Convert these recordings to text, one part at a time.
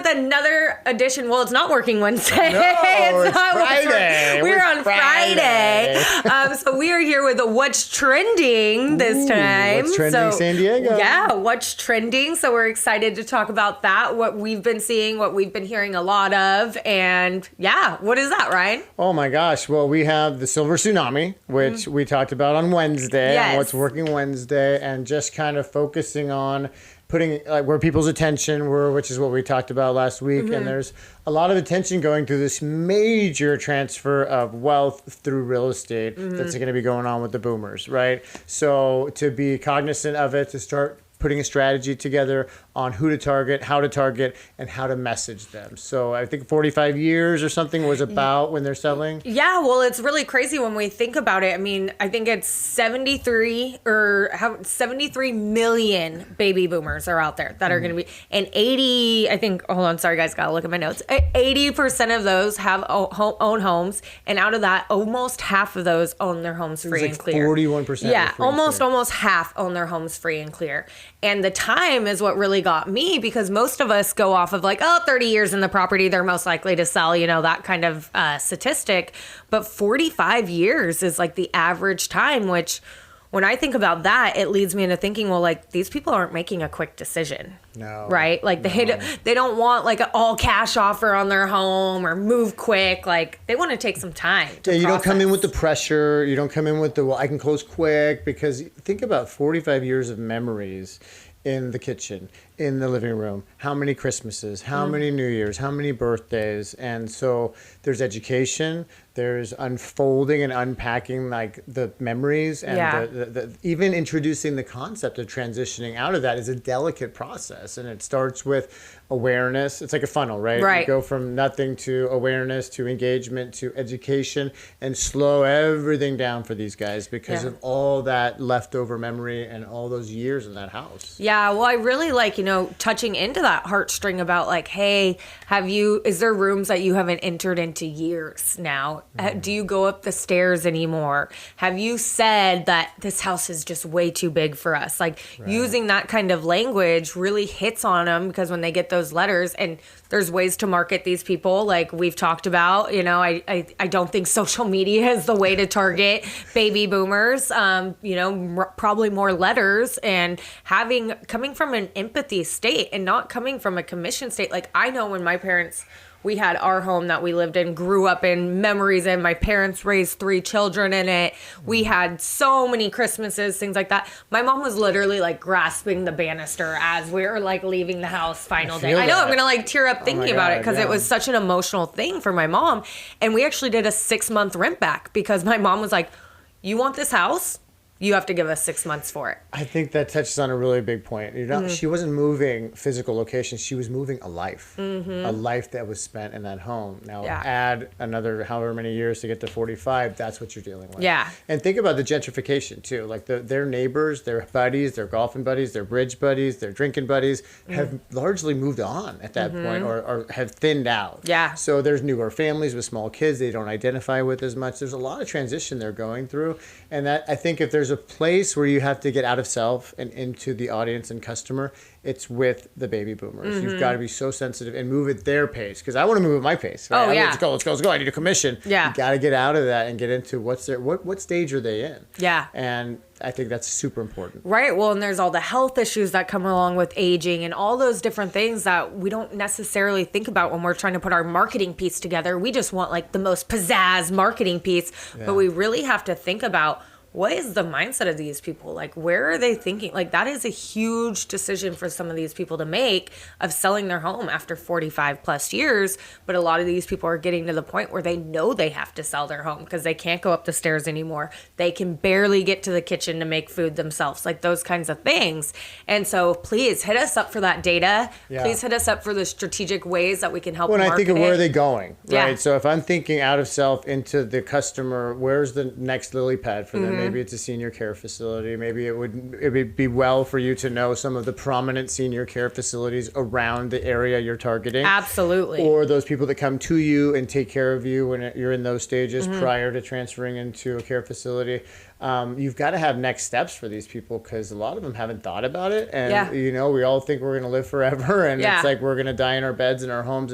with another edition. Well, it's not working Wednesday. No, it's not Friday. We're on Friday. So we are here with What's Trending this time. What's Trending San Diego. Yeah, What's Trending. So we're excited to talk about that, what we've been seeing, what we've been hearing a lot of. And yeah, what is that, Ryan? Oh my gosh. Well, we have the Silver Tsunami, which we talked about on Wednesday. Yes. And what's working Wednesday, and just kind of focusing on putting where people's attention were, which is what we talked about last week. And there's a lot of attention going through this major transfer of wealth through real estate that's going to be going on with the boomers, right? So to be cognizant of it, to start putting a strategy together on who to target, how to target, and how to message them. So I think 45 years or something was about when they're selling. Yeah, well, it's really crazy when we think about it. I mean, I think it's 73 million baby boomers are out there that are going to be, and 80, I think, hold on, sorry guys, gotta look at my notes. 80% of those have own homes, and out of that, almost half of those own their homes free and clear. 41%. Yeah, almost half own their homes free and clear. And the time is what really got me, because most of us go off of 30 years in the property, they're most likely to sell, that kind of statistic. But 45 years is like the average time, which when I think about that, it leads me into thinking, well, these people aren't making a quick decision. No. Right? They don't want an all cash offer on their home or move quick. They want to take some time to you process. don't come in with the pressure. You don't come in with I can close quick, because think about 45 years of memories in the kitchen, in the living room, how many Christmases, how many New Year's, how many birthdays. And so there's education, there's unfolding and unpacking the memories, and the even introducing the concept of transitioning out of that is a delicate process. And it starts with awareness. It's like a funnel, right? Right. You go from nothing to awareness to engagement to education, and slow everything down for these guys because of all that leftover memory and all those years in that house. Yeah, well, I really like, touching into that heartstring about hey, is there rooms that you haven't entered into years now? Do you go up the stairs anymore? Have you said that this house is just way too big for us? Using that kind of language really hits on them, because when they get those letters, and there's ways to market these people, like we've talked about, I don't think social media is the way to target baby boomers. Probably more letters, and coming from an empathy state and not coming from a commission state. I know when my parents, we had our home that we lived in, grew up in, memories in. My parents raised 3 children in it. We had so many Christmases, things like that. My mom was literally grasping the banister as we were leaving the house final day. I know, I'm going to tear up thinking about it, because it was such an emotional thing for my mom. And we actually did a 6-month rent back, because my mom was like, you want this house? You have to give us 6 months for it. I think that touches on a really big point. She wasn't moving physical locations. She was moving a life, a life that was spent in that home. Now add another however many years to get to 45. That's what you're dealing with. Yeah. And think about the gentrification too. Their neighbors, their buddies, their golfing buddies, their bridge buddies, their drinking buddies have largely moved on at that point, or have thinned out. Yeah. So there's newer families with small kids they don't identify with as much. There's a lot of transition they're going through. And that, I think, if there's a place where you have to get out of self and into the audience and customer, it's with the baby boomers. You've got to be so sensitive and move at their pace, because I want to move at my pace. Right? Oh, yeah. Let's go. I need a commission. Yeah. You got to get out of that and get into what stage are they in. Yeah. And I think that's super important. Right. Well, and there's all the health issues that come along with aging and all those different things that we don't necessarily think about when we're trying to put our marketing piece together. We just want the most pizzazz marketing piece, but we really have to think about, what is the mindset of these people? Where are they thinking? That is a huge decision for some of these people to make, of selling their home after 45 plus years. But a lot of these people are getting to the point where they know they have to sell their home because they can't go up the stairs anymore. They can barely get to the kitchen to make food themselves, those kinds of things. And so please hit us up for that data. Yeah. Please hit us up for the strategic ways that we can help market I think of where are they going, right? Yeah. So if I'm thinking out of self into the customer, where's the next lily pad for them? Maybe it's a senior care facility. Maybe it would be well for you to know some of the prominent senior care facilities around the area you're targeting. Absolutely. Or those people that come to you and take care of you when you're in those stages prior to transferring into a care facility. you've got to have next steps for these people because a lot of them haven't thought about it. And, Yeah. you know, we all think we're going to live forever and Yeah. it's like we're going to die in our beds in our homes.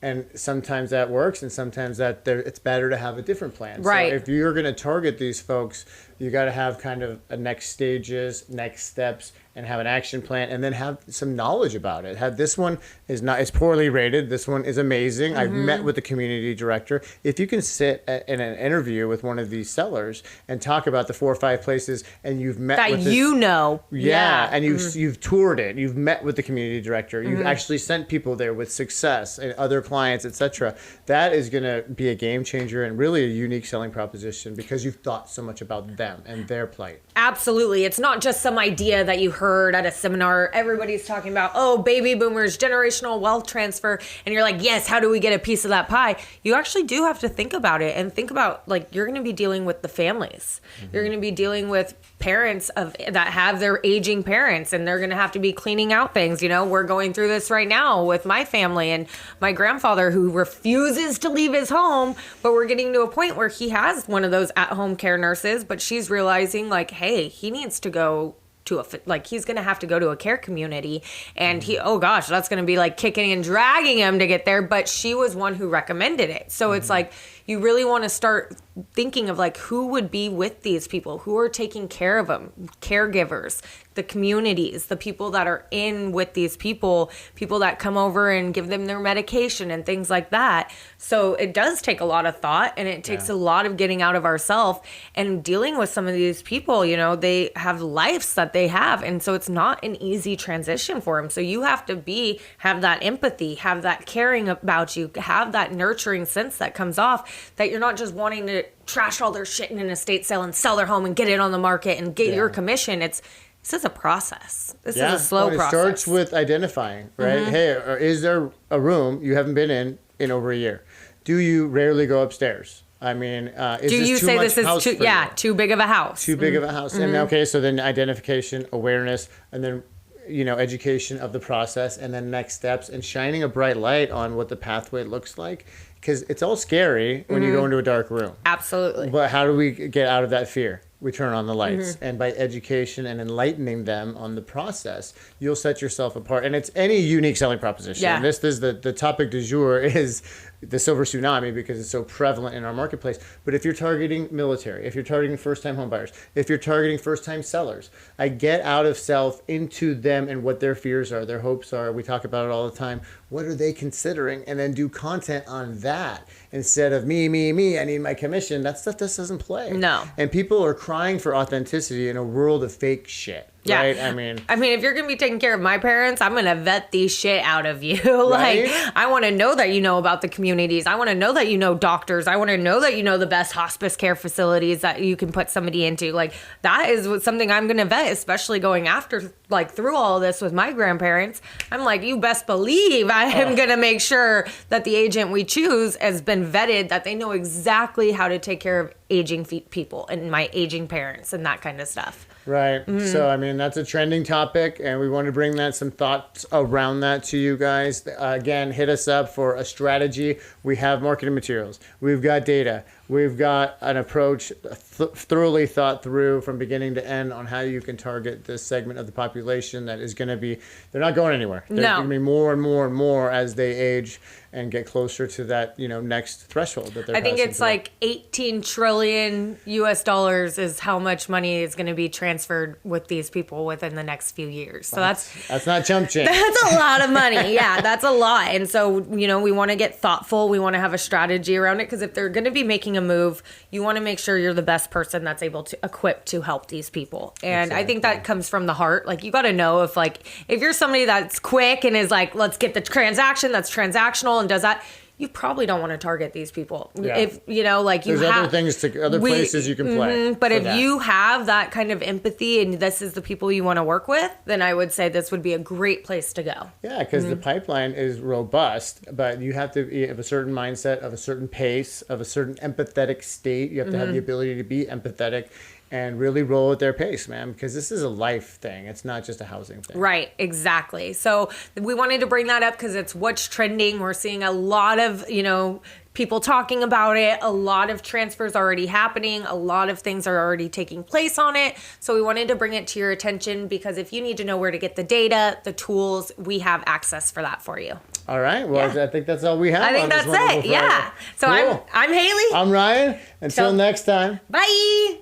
And sometimes that works and sometimes it's better to have a different plan. Right. So if you're going to target these folks, you got to have kind of a next stages, next steps, and have an action plan, and then have some knowledge about it. This one is not, it's poorly rated. This one is amazing. I've met with the community director. If you can sit in an interview with one of these sellers and talk about the 4 or 5 places, and you've met That with and you've toured it, you've met with the community director, you've actually sent people there with success and other clients, etc. That is going to be a game changer and really a unique selling proposition because you've thought so much about them and their plight. Absolutely. It's not just some idea that you heard at a seminar. Everybody's talking about, oh, baby boomers, generational wealth transfer. And you're like, yes, how do we get a piece of that pie? You actually do have to think about it and think about, like, you're going to be dealing with the families. You're going to be dealing with parents that have their aging parents, and they're going to have to be cleaning out things. You know, we're going through this right now with my family and my grandfather who refuses to leave his home, but we're getting to a point where he has one of those at-home care nurses, but she's realizing, like, hey, he needs to go to he's going to have to go to a care community, and oh gosh, that's going to be like kicking and dragging him to get there, but she was one who recommended it. So it's like, you really want to start thinking of like who would be with these people, who are taking care of them, caregivers, the communities, the people that are in with these people that come over and give them their medication and things like that. So it does take a lot of thought, and it takes a lot of getting out of ourselves and dealing with some of these people. You know, they have lives that they have, and so it's not an easy transition for them. So you have to have that empathy, have that caring about you, have that nurturing sense that comes off, that you're not just wanting to trash all their shit in an estate sale and sell their home and get it on the market and get your commission. This is a process. This is a slow process. It starts with identifying, right? Hey, is there a room you haven't been in over a year? Do you rarely go upstairs? I mean, is do you this too say much this is house too for you? too big of a house? Too big of a house. And okay, so then identification, awareness, and then, you know, education of the process, and then next steps, and shining a bright light on what the pathway looks like. Because it's all scary when you go into a dark room. Absolutely. But how do we get out of that fear? We turn on the lights. And by education and enlightening them on the process, you'll set yourself apart. And it's any unique selling proposition. Yeah. This is the topic du jour is the silver tsunami because it's so prevalent in our marketplace. But if you're targeting military, if you're targeting first-time home buyers, if you're targeting first-time sellers, I get out of self into them and what their fears are, their hopes are. We talk about it all the time. What are they considering? And then do content on that instead of me, I need my commission. That stuff just doesn't play. No. And people are crying for authenticity in a world of fake shit. Yeah. Right? I mean, if you're going to be taking care of my parents, I'm going to vet the shit out of you. Right? Like, I want to know that you know about the communities. I want to know that you know doctors. I want to know that you know the best hospice care facilities that you can put somebody into. Like, that is something I'm going to vet, especially going after, like, through all of this with my grandparents. I'm like, you best believe I am going to make sure that the agent we choose has been vetted, that they know exactly how to take care of aging people and my aging parents and that kind of stuff. Right. So, I mean, that's a trending topic, and we want to bring some thoughts around that to you guys. Again, hit us up for a strategy. We have marketing materials. We've got data. We've got an approach thoroughly thought through from beginning to end on how you can target this segment of the population that is going to be, they're not going anywhere. They're going to be more and more and more as they age and get closer to that, you know, next threshold that they're I think it's like 18 trillion US dollars is how much money is going to be transferred with these people within the next few years. So that's not chump change. That's a lot of money. Yeah, that's a lot. And so, you know, we want to get thoughtful. We want to have a strategy around it, because if they're going to be making a move, you want to make sure you're the best person that's able to equip to help these people. And I think that comes from the heart. Like, you got to know if you're somebody that's quick and is like, let's get the transaction that's transactional and does that, you probably don't want to target these people. Yeah. If, you know, like, there's other places you can play. But if you have that kind of empathy and this is the people you want to work with, then I would say this would be a great place to go. Yeah, because the pipeline is robust, but you have to have a certain mindset, of a certain pace, of a certain empathetic state. You have to have the ability to be empathetic and really roll at their pace, man, because this is a life thing. It's not just a housing thing. Right, exactly. So we wanted to bring that up because it's what's trending. We're seeing a lot of, you know, people talking about it. A lot of transfers already happening. A lot of things are already taking place on it. So we wanted to bring it to your attention because if you need to know where to get the data, the tools, we have access for that for you. All right. Well, I think that's all we have. I think that's it. Yeah. So cool. I'm Haley. I'm Ryan. Until next time. Bye.